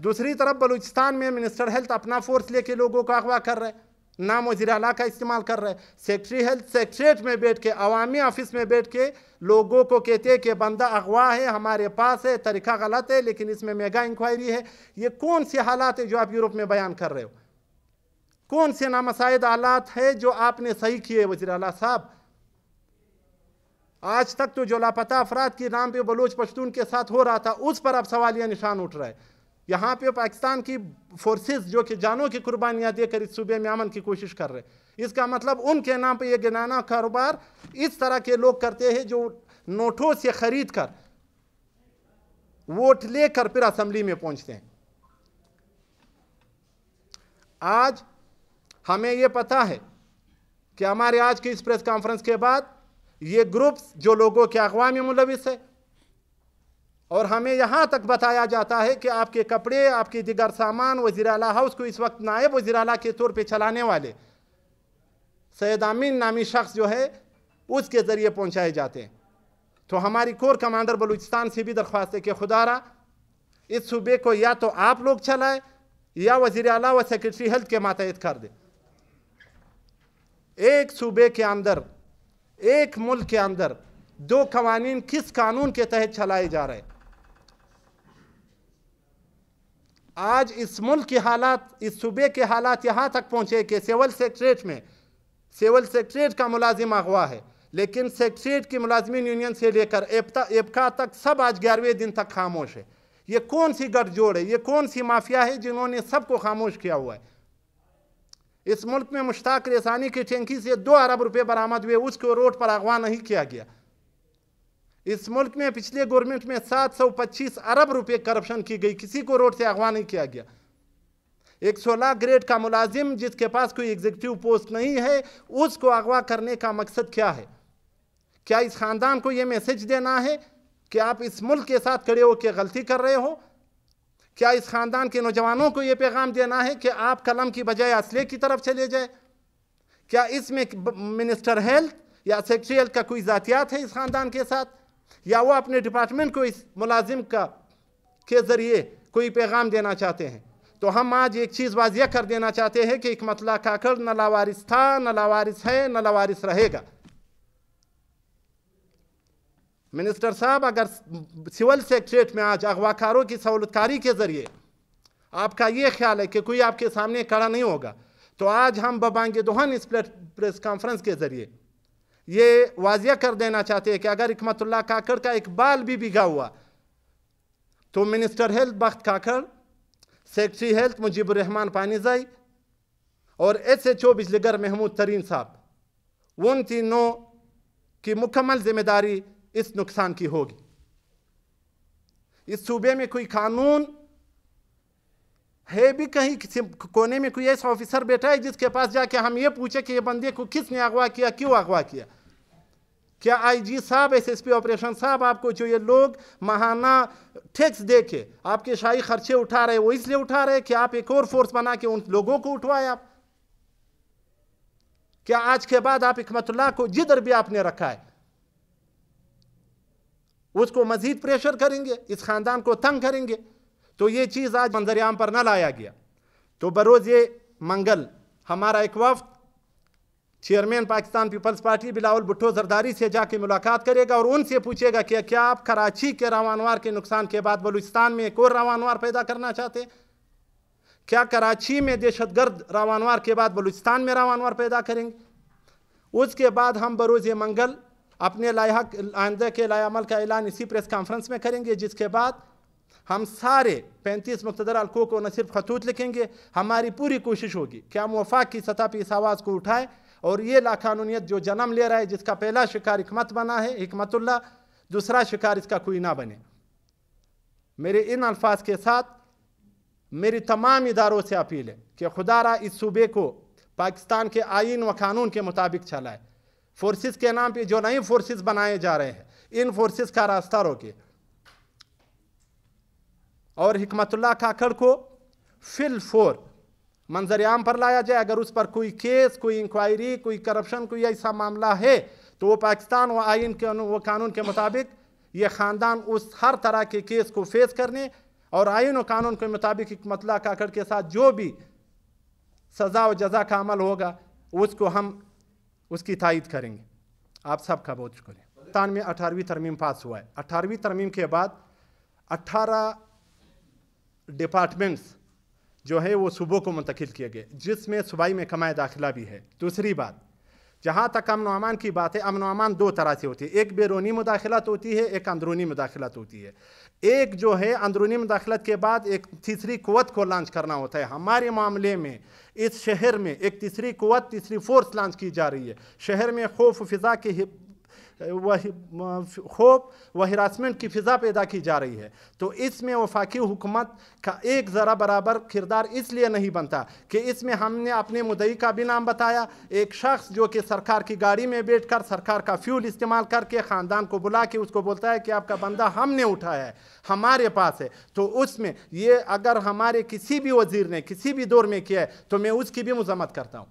دوسری طرف بلوچستان میں منسٹر ہیلتھ اپنا فورس لے کے لوگوں کو اغوا کر رہے، نام وزیر اعلیٰ کا استعمال کر رہے، سیکٹری ہیلتھ سیکٹریٹ میں بیٹھ کے، عوامی آفس میں بیٹھ کے لوگوں کو کہتے ہیں کہ بندہ اغوا ہے، ہمارے پاس ہے، طریقہ غلط ہے، لیکن اس میں میگا انکوائری ہے۔ یہ کون سے حالات ہیں جو آپ یورپ میں بیان کر رہے ہو؟ کون سے نامساعد حالات ہیں جو آپ نے صحیح کیے وزیر اعلیٰ صاحب؟ آج تک تو جو لاپتہ افراد کے نام پہ بلوچ پشتون کے ساتھ ہو رہا تھا، اس پر اب سوالیہ نشان اٹھ رہا ہے۔ یہاں پہ پاکستان کی فورسز جو کہ جانوں کی قربانیاں دے کر اس صوبے میں امن کی کوشش کر رہے، اس کا مطلب ان کے نام پہ یہ گنانا کاروبار اس طرح کے لوگ کرتے ہیں جو نوٹوں سے خرید کر ووٹ لے کر پھر اسمبلی میں پہنچتے ہیں۔ آج ہمیں یہ پتا ہے کہ ہمارے آج کی اس پریس کانفرنس کے بعد یہ گروپس جو لوگوں کے اغوا میں ملوث ہے، اور ہمیں یہاں تک بتایا جاتا ہے کہ آپ کے کپڑے، آپ کے دیگر سامان وزیر اعلیٰ ہاؤس کو اس وقت نائب وزیر اعلیٰ کے طور پہ چلانے والے سید امین نامی شخص جو ہے اس کے ذریعے پہنچائے جاتے ہیں۔ تو ہماری کور کمانڈر بلوچستان سے بھی درخواست ہے کہ خدا را اس صوبے کو یا تو آپ لوگ چلائیں یا وزیر اعلیٰ و سیکرٹری ہیلتھ کے ماتحت کر دیں۔ ایک صوبے کے اندر، ایک ملک کے اندر دو قوانین کس قانون کے تحت چلائے جا رہے ہیں؟ آج اس ملک کے حالات، اس صوبے کے حالات یہاں تک پہنچے کہ سول سیکٹریٹ میں سول سیکٹریٹ کا ملازم اغوا ہے، لیکن سیکٹریٹ کی ملازمین یونین سے لے کر ایپکا تک سب آج 11ویں دن تک خاموش ہے۔ یہ کون سی گٹھ جوڑ ہے؟ یہ کون سی مافیا ہے جنہوں نے سب کو خاموش کیا ہوا ہے؟ اس ملک میں مشتاق ریسانی کی ٹینکی سے 2 ارب روپے برآمد ہوئے، اس کو روڈ پر اغوا نہیں کیا گیا۔ اس ملک میں پچھلے گورنمنٹ میں 725 ارب روپے کرپشن کی گئی، کسی کو روڈ سے اغوا نہیں کیا گیا۔ ایک 16 گریڈ کا ملازم جس کے پاس کوئی ایگزیکٹو پوسٹ نہیں ہے، اس کو اغوا کرنے کا مقصد کیا ہے؟ کیا اس خاندان کو یہ میسج دینا ہے کہ آپ اس ملک کے ساتھ کھڑے ہو کے غلطی کر رہے ہو؟ کیا اس خاندان کے نوجوانوں کو یہ پیغام دینا ہے کہ آپ قلم کی بجائے اسلحے کی طرف چلے جائیں؟ کیا اس میں منسٹر ہیلتھ یا سیکٹری ہیلتھ کا کوئی ذاتیات ہے اس خاندان کے ساتھ، یا وہ اپنے ڈپارٹمنٹ کو اس ملازم کے ذریعے کوئی پیغام دینا چاہتے ہیں؟ تو ہم آج ایک چیز واضح کر دینا چاہتے ہیں کہ حکمت اللہ کاکڑ نہ لاوارث تھا، نہ لاوارث ہے، نہ لاوارث رہے گا۔ منسٹر صاحب، اگر سول سیکٹریٹ میں آج اغواکاروں کی سہولت کاری کے ذریعے آپ کا یہ خیال ہے کہ کوئی آپ کے سامنے کھڑا نہیں ہوگا، تو آج ہم ببانگ دہن اس پریس کانفرنس کے ذریعے یہ واضح کر دینا چاہتے ہیں کہ اگر حکمت اللہ کاکڑ کا ایک بال بھی بھیگا ہوا تو منسٹر ہیلتھ بخت کاکڑ، سیکٹری ہیلتھ مجیب الرحمان پانیزائی اور SHO بجلیگر محمود ترین صاحب، ان تینوں کی مکمل ذمہ داری اس نقصان کی ہوگی۔ اس صوبے میں کوئی قانون ہے بھی؟ کہیں کسی کونے میں کوئی ایسا آفیسر بیٹھا ہے جس کے پاس جا کے ہم یہ پوچھیں کہ یہ بندے کو کس نے اغوا کیا، کیوں اغوا کیا؟ کیا IG صاحب، SSP آپریشن صاحب، آپ کو جو یہ لوگ ماہانہ ٹیکس دے کے آپ کے شاہی خرچے اٹھا رہے، وہ اس لیے اٹھا رہے کہ آپ ایک اور فورس بنا کے ان لوگوں کو اٹھوائے؟ آپ کیا آج کے بعد آپ حکمت اللہ کو جدھر بھی آپ نے رکھا ہے اس کو مزید پریشر کریں گے، اس خاندان کو تنگ کریں گے؟ تو یہ چیز آج منظر عام پر نہ لایا گیا۔ تو بروز منگل ہمارا ایک وفد چیئرمین پاکستان پیپلز پارٹی بلاول بھٹو زرداری سے جا کے ملاقات کرے گا اور ان سے پوچھے گا کہ کیا آپ کراچی کے راوانوار کے نقصان کے بعد بلوچستان میں ایک اور راوانوار پیدا کرنا چاہتے ہیں؟ کیا کراچی میں دہشت گرد راوانوار کے بعد بلوچستان میں راوانوار پیدا کریں گے؟ اس کے بعد ہم بروز منگل اپنے آئندہ کے لائحہ عمل کا اعلان اسی پریس کانفرنس میں کریں گے، جس کے بعد ہم سارے 35 مقتدر حلقوں کو نہ صرف خطوط لکھیں گے، ہماری پوری کوشش ہوگی کہ ہم وفاق کی سطح پہ اس آواز کو اٹھائیں اور یہ لاقانونیت جو جنم لے رہا ہے، جس کا پہلا شکار حکمت بنا ہے، حکمت اللہ، دوسرا شکار اس کا کوئی نہ بنے۔ میرے ان الفاظ کے ساتھ میری تمام اداروں سے اپیل ہے کہ خدا را اس صوبے کو پاکستان کے آئین و قانون کے مطابق چلائے۔ فورسز کے نام پہ جو نئی فورسز بنائے جا رہے ہیں، ان فورسز کا راستہ روکے اور حکمت اللہ کاکڑ کو فی الفور منظر عام پر لایا جائے۔ اگر اس پر کوئی کیس، کوئی انکوائری، کوئی کرپشن، کوئی ایسا معاملہ ہے تو وہ پاکستان و آئین و قانون کے مطابق یہ خاندان اس ہر طرح کے کیس کو فیس کرنے اور آئین و قانون کے مطابق حکمت اللہ کاکڑ کے ساتھ جو بھی سزا و جزا کا عمل ہوگا اس کو ہم اس کی تائید کریں گے۔ آپ سب کا بہت شکریہ۔ پاکستان میں 18ویں ترمیم پاس ہوا ہے۔ 18ویں ترمیم کے بعد 18 ڈپارٹمنٹس جو ہے وہ صوبوں کو منتقل کیے گئے، جس میں صوبائی محکمہ داخلہ بھی ہے۔ دوسری بات، جہاں تک امن و امان کی بات ہے، امن و امان دو طرح سے ہوتی ہے، ایک بیرونی مداخلت ہوتی ہے، ایک اندرونی مداخلت ہوتی ہے۔ ایک جو ہے اندرونی مداخلت کے بعد ایک تیسری قوت کو لانچ کرنا ہوتا ہے۔ ہمارے معاملے میں اس شہر میں ایک تیسری قوت، تیسری فورس لانچ کی جا رہی ہے۔ شہر میں خوف و ہراسمنٹ کی فضا پیدا کی جا رہی ہے، تو اس میں وفاقی حکومت کا ایک ذرا برابر کردار اس لیے نہیں بنتا کہ اس میں ہم نے اپنے مدعی کا بھی نام بتایا، ایک شخص جو کہ سرکار کی گاڑی میں بیٹھ کر سرکار کا فیول استعمال کر کے خاندان کو بلا کے اس کو بولتا ہے کہ آپ کا بندہ ہم نے اٹھایا ہے، ہمارے پاس ہے، تو اس میں یہ اگر ہمارے کسی بھی وزیر نے کسی بھی دور میں کیا ہے تو میں اس کی بھی مذمت کرتا ہوں۔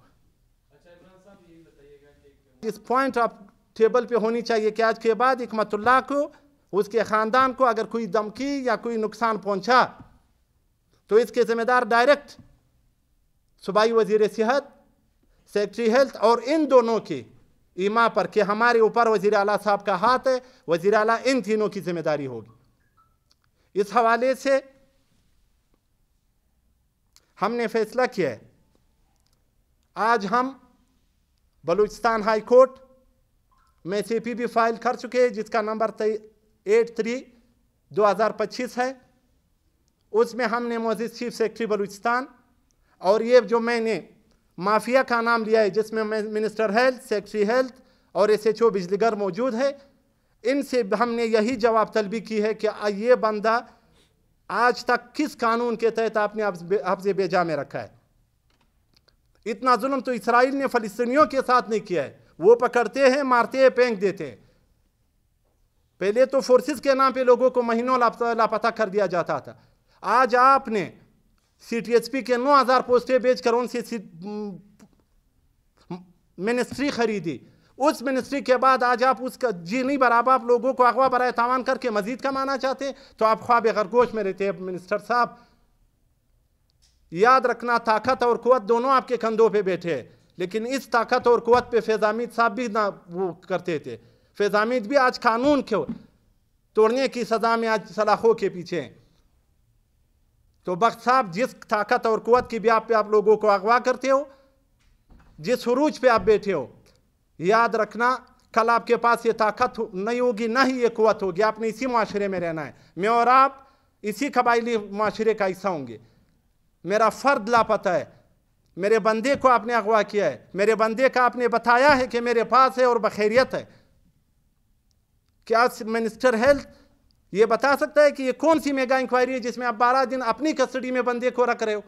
اس پوائنٹ آپ ٹیبل پہ ہونی چاہیے کہ آج کے بعد حکمت اللہ کو، اس کے خاندان کو اگر کوئی دھمکی یا کوئی نقصان پہنچا تو اس کے ذمہ دار ڈائریکٹ صوبائی وزیر صحت، سیکٹری ہیلتھ اور ان دونوں کی ایما پر کہ ہمارے اوپر وزیر اعلیٰ صاحب کا ہاتھ ہے، وزیر اعلیٰ ان تینوں کی ذمہ داری ہوگی۔ اس حوالے سے ہم نے فیصلہ کیا ہے، آج ہم بلوچستان ہائی کورٹ میں سے بھی فائل کر چکے ہیں، جس کا نمبر 83/2025 ہے۔ اس میں ہم نے معزز چیف سیکرٹری بلوچستان اور یہ جو میں نے مافیا کا نام لیا ہے، جس میں منسٹر ہیلتھ، سیکرٹری ہیلتھ اور SHO بجلی گھر موجود ہے، ان سے ہم نے یہی جواب طلبی کی ہے کہ یہ بندہ آج تک کس قانون کے تحت آپ نے حبس بے جا میں رکھا ہے؟ اتنا ظلم تو اسرائیل نے فلسطینیوں کے ساتھ نہیں کیا ہے، وہ پکڑتے ہیں، مارتے ہیں، پھینک دیتے ہیں۔ پہلے تو فورسز کے نام پہ لوگوں کو مہینوں لاپتہ کر دیا جاتا تھا، آج آپ نے CTHP کے 9000 پوسٹیں بیچ کر ان سے منسٹری خریدی، اس منسٹری کے بعد آج آپ اس کا جی نہیں برابر آپ لوگوں کو اغوا برائے تاوان کر کے مزید کمانا چاہتے ہیں، تو آپ خواب خرگوش میں رہتے ہیں۔ منسٹر صاحب یاد رکھنا، طاقت اور قوت دونوں آپ کے کندھوں پہ بیٹھے ہیں، لیکن اس طاقت اور قوت پہ فیض حمید صاحب بھی نہ وہ کرتے تھے۔ فیض حمید بھی آج قانون کو توڑنے کی سزا میں آج سلاخوں کے پیچھے ہیں۔ تو بخت صاحب، جس طاقت اور قوت کی بھی آپ لوگوں کو اغوا کرتے ہو، جس عروج پہ آپ بیٹھے ہو، یاد رکھنا کل آپ کے پاس یہ طاقت نہیں ہوگی، نہ ہی یہ قوت ہوگی۔ آپ نے اسی معاشرے میں رہنا ہے، میں اور آپ اسی قبائلی معاشرے کا حصہ ہوں گے۔ میرا فرد لاپتہ ہے، میرے بندے کو آپ نے اغوا کیا ہے، میرے بندے کا آپ نے بتایا ہے کہ میرے پاس ہے اور بخیریت ہے۔ کیا منسٹر ہیلتھ یہ بتا سکتا ہے کہ یہ کون سی میگا انکوائری ہے جس میں آپ 12 دن اپنی کسٹڈی میں بندے کو رکھ رہے ہو؟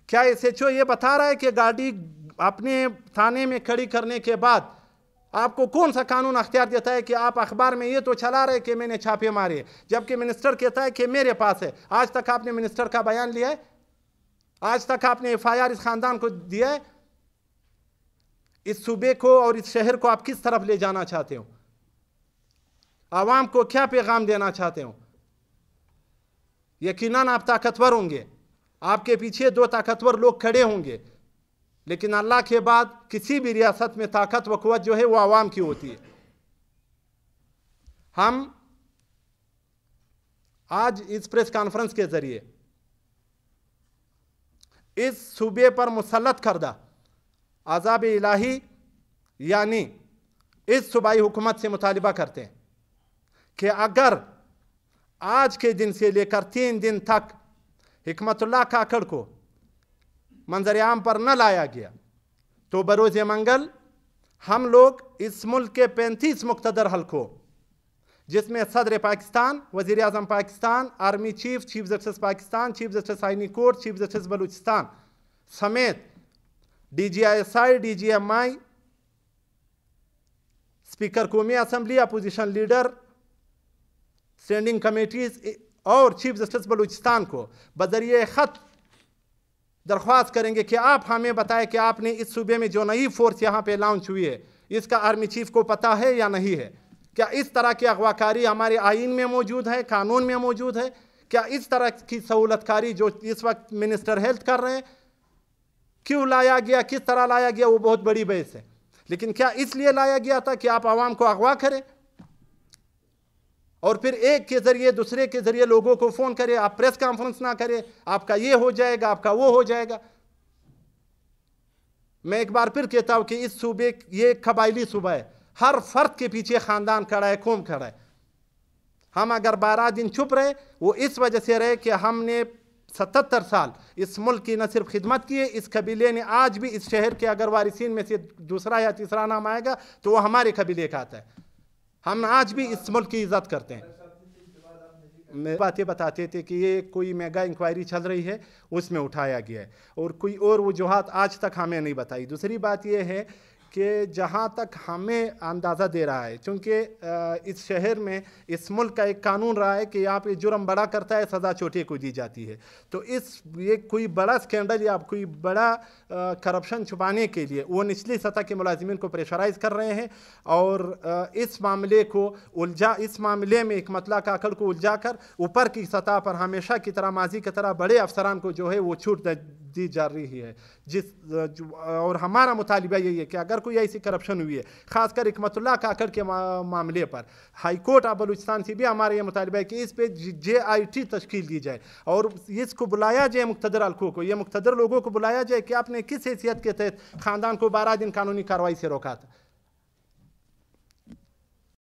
کیا SHO یہ بتا رہا ہے کہ گاڑی اپنے تھانے میں کھڑی کرنے کے بعد آپ کو کون سا قانون اختیار دیتا ہے کہ آپ اخبار میں یہ تو چلا رہے کہ میں نے چھاپے مارے، جبکہ منسٹر کہتا ہے کہ میرے پاس ہے؟ آج تک آپ نے منسٹر کا بیان لیا ہے؟ آج تک آپ نے FIR اس خاندان کو دیا ہے؟ اس صوبے کو اور اس شہر کو آپ کس طرف لے جانا چاہتے ہو؟ عوام کو کیا پیغام دینا چاہتے ہو؟ یقیناً آپ طاقتور ہوں گے، آپ کے پیچھے 2 طاقتور لوگ کھڑے ہوں گے، لیکن اللہ کے بعد کسی بھی ریاست میں طاقت و قوت جو ہے وہ عوام کی ہوتی ہے۔ ہم آج اس پریس کانفرنس کے ذریعے اس صوبے پر مسلط کردہ عذاب الہی یعنی اس صوبائی حکومت سے مطالبہ کرتے ہیں کہ اگر آج کے دن سے لے کر 3 دن تک حکمت اللہ کاکڑ کو منظر عام پر نہ لایا گیا تو بروز منگل ہم لوگ اس ملک کے 35 مقتدر حلقوں، جس میں صدر پاکستان، وزیر اعظم Pakistan, army chief, chief justice Pakistan, chief justice آئینی کورٹ، چیف جسٹس بلوچستان سمیت DGI DGMI، اسپیکر قومی اسمبلی، اپوزیشن لیڈر، اسٹینڈنگ کمیٹیز اور چیف جسٹس بلوچستان کو بذریعہ خط درخواست کریں گے کہ آپ ہمیں بتائیں کہ آپ نے اس صوبے میں جو نئی فورس یہاں پہ لانچ ہوئی ہے اس کا آرمی چیف کو پتہ ہے یا نہیں ہے؟ کیا اس طرح کی اغواکاری ہمارے آئین میں موجود ہے، قانون میں موجود ہے؟ کیا اس طرح کی سہولت کاری جو اس وقت منسٹر ہیلتھ کر رہے ہیں کیوں لایا گیا, کس طرح لایا گیا, وہ بہت بڑی بحث ہے. لیکن کیا اس لیے لایا گیا تھا کہ آپ عوام کو اغوا کریں اور پھر ایک کے ذریعے دوسرے کے ذریعے لوگوں کو فون کرے, آپ پریس کانفرنس نہ کرے, آپ کا یہ ہو جائے گا, آپ کا وہ ہو جائے گا. میں ایک بار پھر کہتا ہوں کہ اس صوبے یہ ایک قبائلی صوبہ ہے, ہر فرد کے پیچھے خاندان کھڑا ہے, قوم کھڑا ہے. ہم اگر 12 دن چپ رہے وہ اس وجہ سے رہے کہ ہم نے 77 سال اس ملک کی نہ صرف خدمت کی ہے, اس قبیلے نے آج بھی اس شہر کے اگر وارثین میں سے دوسرا یا تیسرا نام آئے گا تو وہ ہمارے قبیلے کا آتا ہے. ہم آج بھی اس ملک کی عزت کرتے ہیں. میں باتیں بتاتے تھے کہ یہ کوئی میگا انکوائری چل رہی ہے, اس میں اٹھایا گیا ہے, اور کوئی اور وجوہات آج تک ہمیں نہیں بتائی. دوسری بات یہ ہے کہ جہاں تک ہمیں اندازہ دے رہا ہے, چونکہ اس شہر میں اس ملک کا ایک قانون رہا ہے کہ یہاں پہ جرم بڑا کرتا ہے سزا چھوٹے کو دی جاتی ہے. تو یہ کوئی بڑا سکینڈل یا کوئی بڑا کرپشن چھپانے کے لیے وہ نچلی سطح کے ملازمین کو پریشرائز کر رہے ہیں, اور اس معاملے کو اس معاملے میں ایک مطلع کاکڑ کو الجھا کر اوپر کی سطح پر ہمیشہ کی طرح ماضی کی طرح بڑے افسران کو جو ہے وہ چھوٹ دی جا رہی ہے. اور ہمارا مطالبہ یہی ہے کہ اگر کوئی ایسی کرپشن ہوئی ہے, خاص کر حکمت اللہ کاکڑ کے معاملے پر, ہائی کورٹ آف بلوچستان سے بھی ہمارا یہ مطالبہ ہے کہ اس پہ JIT تشکیل دی جائے اور اس کو بلایا جائے, مقتدر حلقوں کو, یہ مقتدر لوگوں کو بلایا جائے کہ آپ نے کس حیثیت کے تحت خاندان کو 12 دن قانونی کارروائی سے روکا تھا.